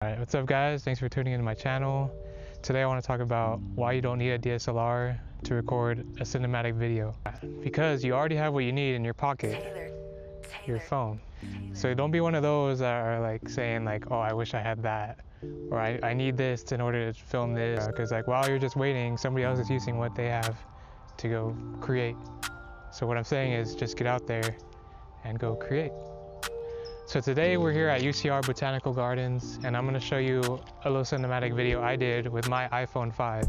Alright, what's up guys? Thanks for tuning into my channel. Today I want to talk about why you don't need a DSLR to record a cinematic video. Because you already have what you need in your pocket, your phone. So don't be one of those that are like saying like, oh, I wish I had that, or I need this in order to film this, because like while you're just waiting, somebody else is using what they have to go create. So what I'm saying is just get out there and go create. So today we're here at UCR Botanical Gardens, and I'm going to show you a little cinematic video I did with my iPhone 5.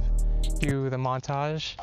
Cue the montage.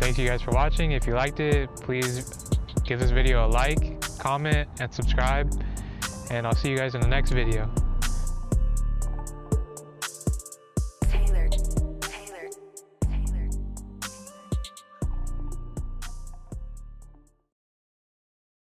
Thanks you guys for watching. If you liked it, please give this video a like, comment, and subscribe. And I'll see you guys in the next video.